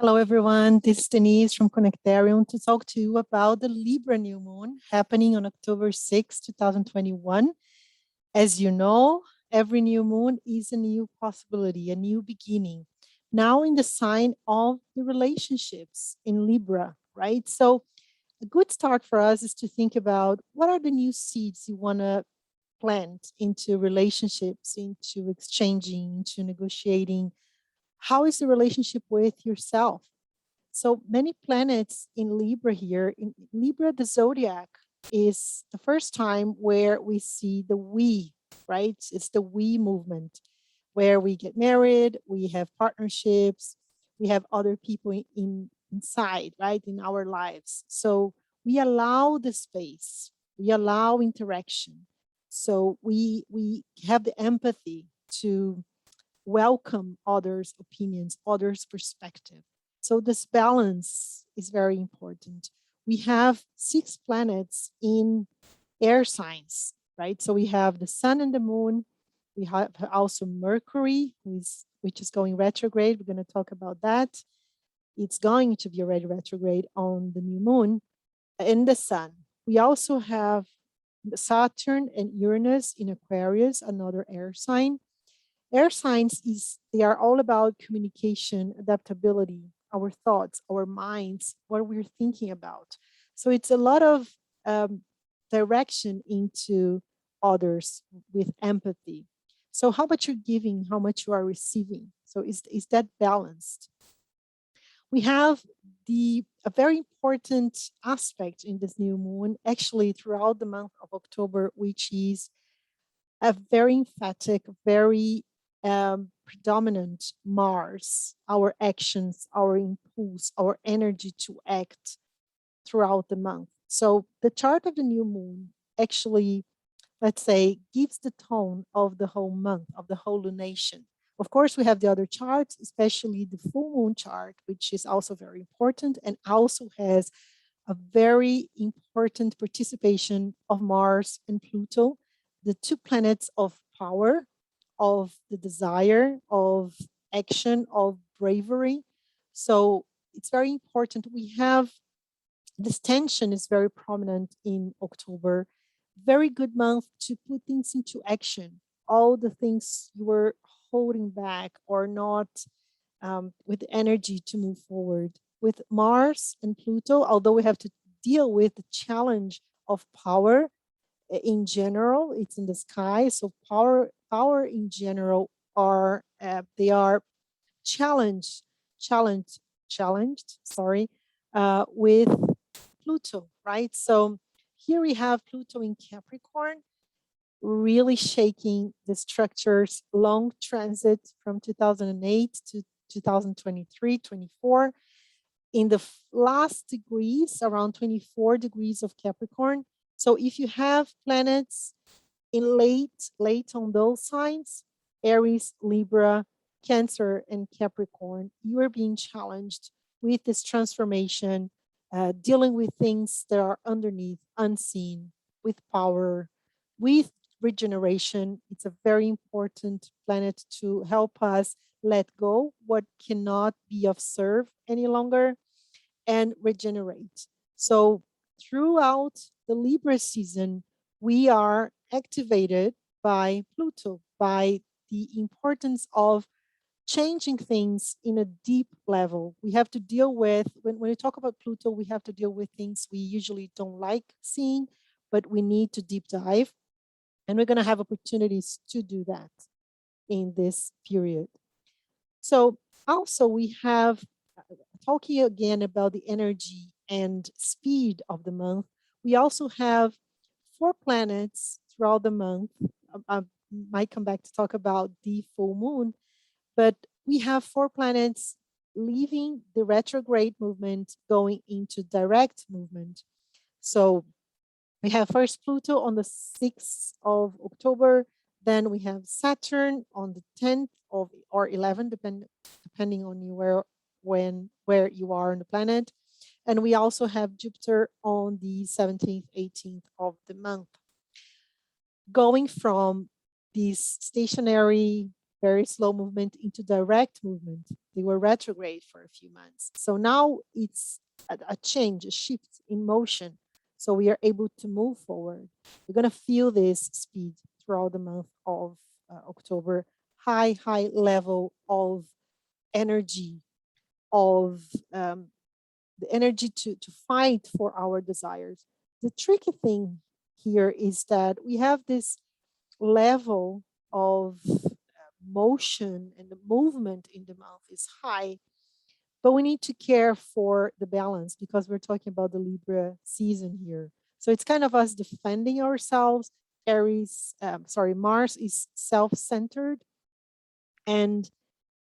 Hello, everyone. This is Denise from Connectarium to talk to you about the Libra new moon happening on October 6, 2021. As you know, every new moon is a new possibility, a new beginning. Now in the sign of the relationships in Libra, right? So a good start for us is to think about what are the new seeds you want to plant into relationships, into exchanging, into negotiating. How is the relationship with yourself? So many planets in Libra here. In Libra, the zodiac is the first time where we see the we, right? It's the we movement where we get married, we have partnerships, we have other people inside, right, in our lives. So we allow the space, we allow interaction. So we have the empathy to welcome others' opinions, others' perspective. So this balance is very important. We have 6 planets in air signs, right? So we have the sun and the moon. We have also Mercury, which is going retrograde. We're going to talk about that. It's going to be already retrograde on the new moon and the sun. We also have Saturn and Uranus in Aquarius, another air sign. Air signs they are all about communication, adaptability, our thoughts, our minds, what we're thinking about. So it's a lot of direction into others with empathy. So how much you're giving, how much you are receiving. So is that balanced? We have a very important aspect in this new moon, actually throughout the month of October, which is a very emphatic, very predominant Mars, our actions, our impulse, our energy to act throughout the month. So the chart of the new moon actually, let's say, gives the tone of the whole month, of the whole lunation. Of course, we have the other charts, especially the full moon chart, which is also very important and also has a very important participation of Mars and Pluto, the 2 planets of power, of the desire, of action, of bravery. So it's very important. We have this tension is very prominent in October. Very good month to put things into action. All the things you were holding back or not with energy to move forward. With Mars and Pluto, although we have to deal with the challenge of power in general, it's in the sky. So power in general are they are challenged, sorry, with Pluto, right? So here we have Pluto in Capricorn, really shaking the structures, long transit from 2008 to 2023, 24. In the last degrees, around 24 degrees of Capricorn. So if you have planets in late on those signs, Aries, Libra, Cancer, and Capricorn, you are being challenged with this transformation, dealing with things that are underneath, unseen, with power, with regeneration. It's a very important planet to help us let go what cannot be of serve any longer and regenerate. So throughout the Libra season, we are activated by Pluto, by the importance of changing things in a deep level. We have to deal with, when we talk about Pluto, we have to deal with things we usually don't like seeing, but we need to deep dive. And we're going to have opportunities to do that in this period. So also we have, talking again about the energy and speed of the month, we also have 4 planets throughout the month. I might come back to talk about the full moon, but we have 4 planets leaving the retrograde movement, going into direct movement. So we have first Pluto on the 6th of October, then we have Saturn on the 10th of or 11th, depending on you where you are on the planet. And we also have Jupiter on the 17th, 18th of the month. Going from this stationary very slow movement into direct movement. They were retrograde for a few months. So now it's a change, a shift in motion. So we are able to move forward. We're going to feel this speed throughout the month of October. High level of energy, of the energy to fight for our desires. The tricky thing here is that we have this level of motion, and the movement in the mouth is high, but we need to care for the balance because we're talking about the Libra season here. So it's kind of us defending ourselves. Mars is self-centered, and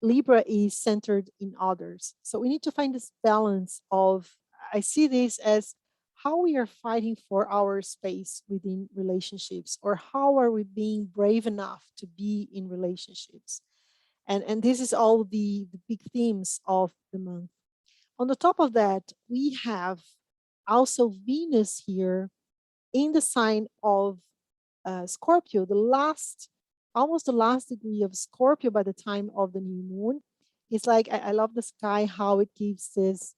Libra is centered in others. So we need to find this balance of, I see this as how we are fighting for our space within relationships, or how are we being brave enough to be in relationships. And this is all the big themes of the month. On the top of that, we have also Venus here in the sign of Scorpio, almost the last degree of Scorpio by the time of the new moon. It's like, I love the sky, how it gives this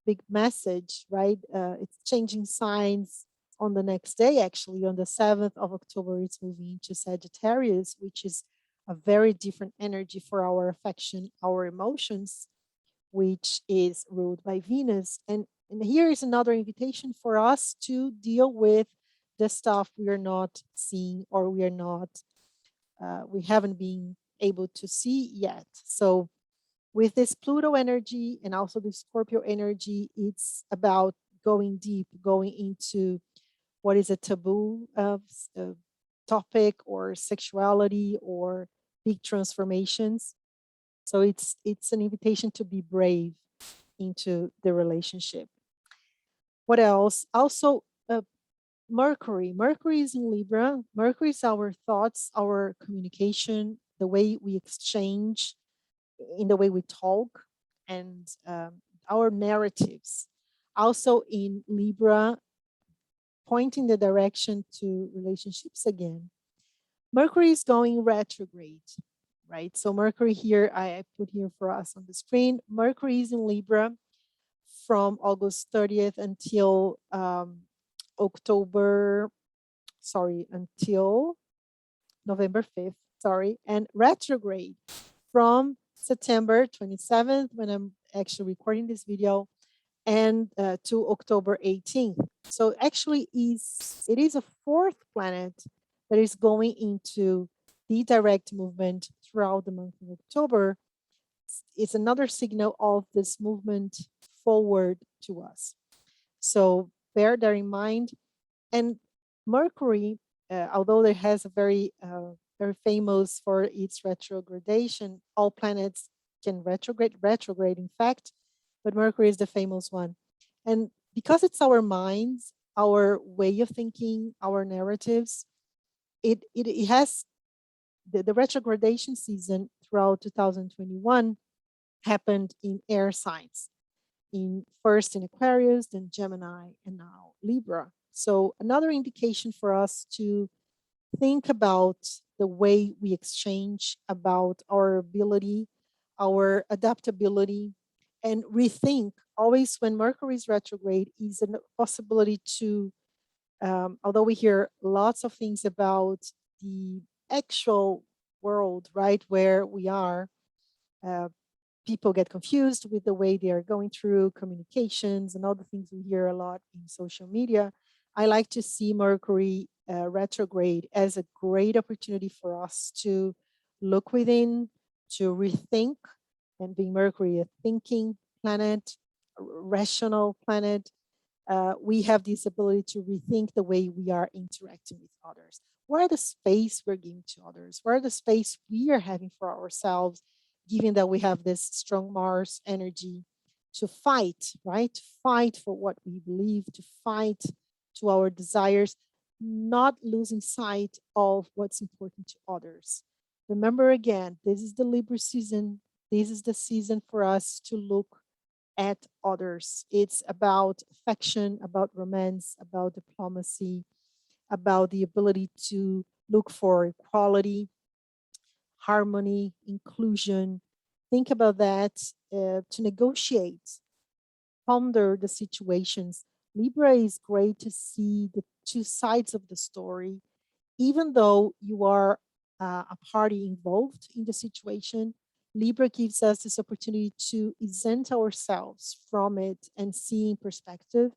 big message, right? It's changing signs on the next day, actually, on the 7th of October, it's moving into Sagittarius, which is a very different energy for our affection, our emotions, which is ruled by Venus. And here is another invitation for us to deal with the stuff we are not seeing, or we haven't been able to see yet. So with this Pluto energy and also the Scorpio energy, it's about going deep, going into what is a taboo topic, or sexuality, or big transformations. So it's an invitation to be brave into the relationship. What else? Also, Mercury. Mercury is in Libra. Mercury is our thoughts, our communication, the way we exchange, in the way we talk, and our narratives. Also in Libra, pointing the direction to relationships again. Mercury is going retrograde, right? So Mercury here, I put here for us on the screen. Mercury is in Libra from August 30th until until November 5th, and retrograde from September 27th, when I'm actually recording this video, and to October 18th. So actually it is a fourth planet that is going into the direct movement throughout the month of October. It's another signal of this movement forward to us. So bear that in mind. And Mercury, although it has a very famous for its retrogradation, all planets can retrograde in fact, but Mercury is the famous one. And because it's our minds, our way of thinking, our narratives, it has the retrogradation season throughout 2021 happened in air signs, first in Aquarius, then Gemini, and now Libra. So another indication for us to think about the way we exchange, about our ability, our adaptability, and rethink. Always when Mercury is retrograde is a possibility to, although we hear lots of things about the actual world, right, where we are, uh, people get confused with the way they are going through communications and all the things we hear a lot in social media. I like to see Mercury retrograde as a great opportunity for us to look within, to rethink, and being Mercury a thinking planet, a rational planet, we have this ability to rethink the way we are interacting with others. What are the space we're giving to others? What are the space we are having for ourselves, given that we have this strong Mars energy to fight, right? To fight for what we believe, to fight to our desires, not losing sight of what's important to others. Remember again, this is the Libra season. This is the season for us to look at others. It's about affection, about romance, about diplomacy, about the ability to look for equality, harmony, inclusion. Think about that to negotiate, ponder the situations. Libra is great to see the two sides of the story. Even though you are a party involved in the situation, Libra gives us this opportunity to exempt ourselves from it and see in perspective.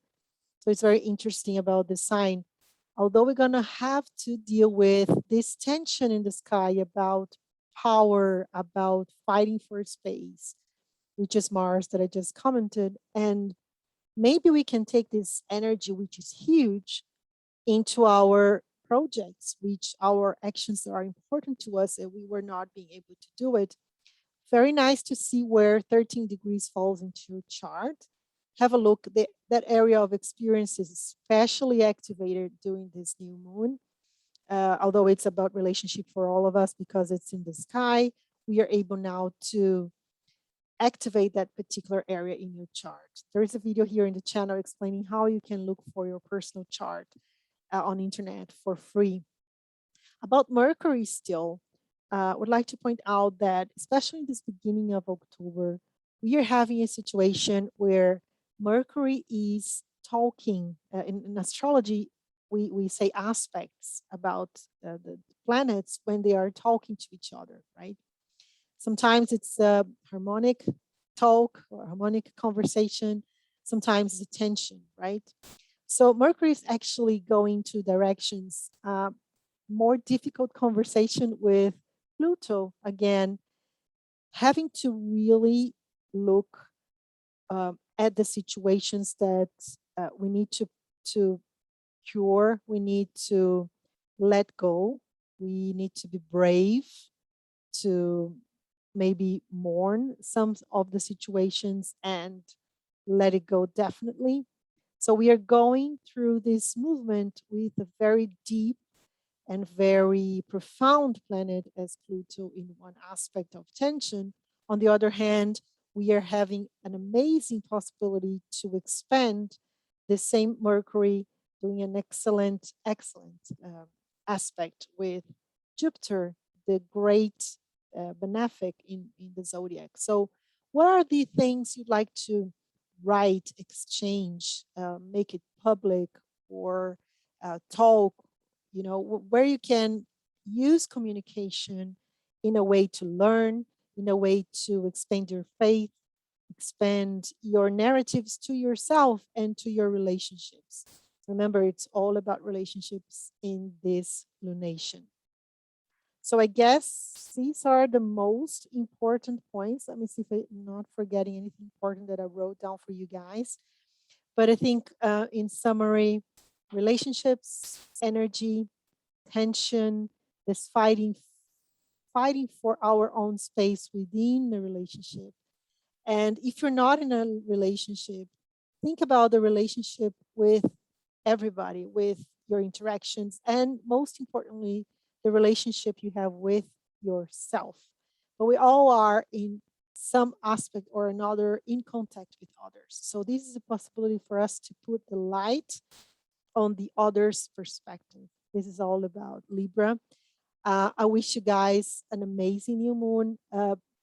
So it's very interesting about the sign. Although we're going to have to deal with this tension in the sky about power, about fighting for space, which is Mars that I just commented. And maybe we can take this energy, which is huge, into our projects, which our actions are important to us, and we were not being able to do it. Very nice to see where 13 degrees falls into your chart. Have a look. That area of experience is especially activated during this new moon. Although it's about relationship for all of us because it's in the sky, we are able now to activate that particular area in your chart. There is a video here in the channel explaining how you can look for your personal chart on internet for free. About Mercury still, I would like to point out that especially in this beginning of October, we are having a situation where Mercury is talking. In astrology, we say aspects about the planets when they are talking to each other, right? Sometimes it's a harmonic talk or harmonic conversation. Sometimes it's a tension, right? So Mercury is actually going to directions, more difficult conversation with Pluto again, having to really look at the situations that we need to cure, we need to let go, we need to be brave to maybe mourn some of the situations and let it go definitely. So we are going through this movement with a very deep and very profound planet as Pluto in one aspect of tension. On the other hand, we are having an amazing possibility to expand the same Mercury doing an excellent aspect with Jupiter, the great benefic in the zodiac. So, what are the things you'd like to write, exchange, make it public, or talk? Where you can use communication in a way to learn, in a way to expand your faith, expand your narratives to yourself and to your relationships. Remember, it's all about relationships in this lunation. So I guess these are the most important points. Let me see if I'm not forgetting anything important that I wrote down for you guys. But I think in summary, relationships, energy, tension, this fighting for our own space within the relationship. And if you're not in a relationship, think about the relationship with everybody, with your interactions, and most importantly, the relationship you have with yourself. But we all are in some aspect or another in contact with others. So this is a possibility for us to put the light on the other's perspective. This is all about Libra. I wish you guys an amazing new moon.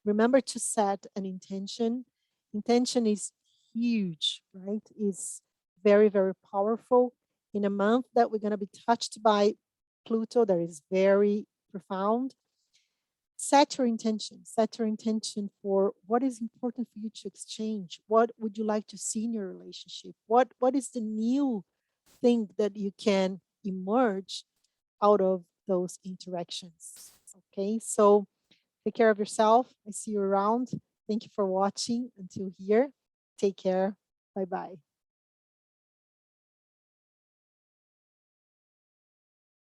Remember to set an intention. Intention is huge, right? It's very, very powerful. In a month that we're going to be touched by Pluto, that is very profound. Set your intention. Set your intention for what is important for you to exchange. What would you like to see in your relationship? What is the new thing that you can emerge out of those interactions? Okay, so take care of yourself. I see you around. Thank you for watching until here. Take care. Bye bye.